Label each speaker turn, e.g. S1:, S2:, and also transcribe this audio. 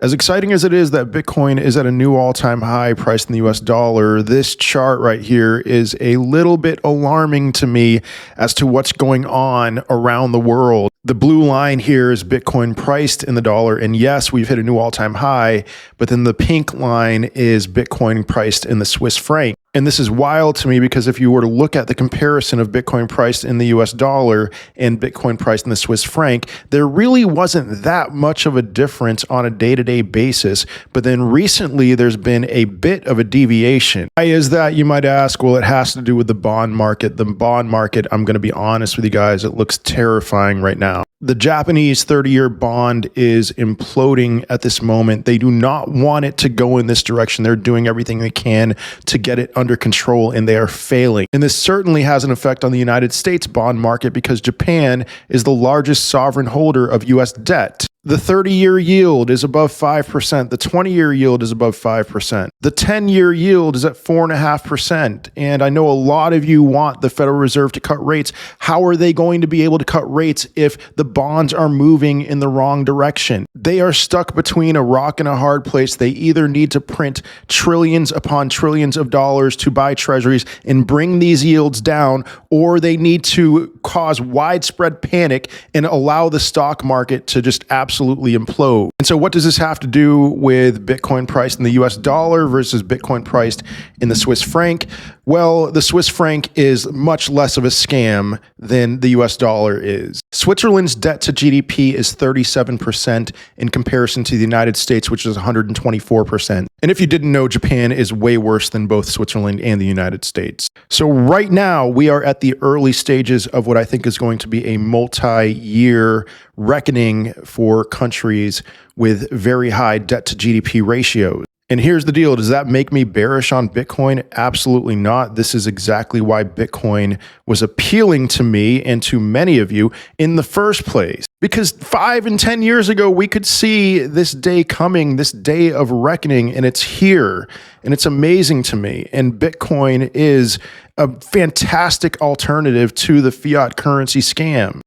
S1: As exciting as it is that Bitcoin is at a new all-time high priced in the US dollar, this chart right here is a little bit alarming to me as to what's going on around the world. The blue line here is Bitcoin priced in the dollar, and yes, we've hit a new all-time high, but then the pink line is Bitcoin priced in the Swiss franc. And this is wild to me because if you were to look at the comparison of Bitcoin priced in the US dollar and Bitcoin priced in the Swiss franc, there really wasn't that much of a difference on a day-to-day basis. But then recently, there's been a bit of a deviation. Why is that, you might ask? Well, it has to do with the bond market. The bond market, I'm going to be honest with you guys, it looks terrifying right now. The Japanese 30-year bond is imploding at this moment. They do not want it to go in this direction. They're doing everything they can to get it under control, and they are failing. And this certainly has an effect on the United States bond market because Japan is the largest sovereign holder of U.S. debt. The 30-year yield is above 5%. The 20-year yield is above 5%. The 10-year yield is at 4.5%. And I know a lot of you want the Federal Reserve to cut rates. How are they going to be able to cut rates if the bonds are moving in the wrong direction? They are stuck between a rock and a hard place. They either need to print trillions upon trillions of dollars to buy treasuries and bring these yields down, or they need to cause widespread panic and allow the stock market to just absolutely implode. And so what does this have to do with Bitcoin priced in the US dollar versus Bitcoin priced in the Swiss franc? Well, the Swiss franc is much less of a scam than the US dollar is. Switzerland's debt to GDP is 37% in comparison to the United States, which is 124%. And if you didn't know, Japan is way worse than both Switzerland and the United States. So right now, we are at the early stages of what I think is going to be a multi-year reckoning for countries with very high debt to GDP ratios. And here's the deal. Does that make me bearish on Bitcoin? Absolutely not. This is exactly why Bitcoin was appealing to me and to many of you in the first place. Because 5 and 10 years ago, we could see this day coming, this day of reckoning, and it's here. And it's amazing to me. And Bitcoin is a fantastic alternative to the fiat currency scam.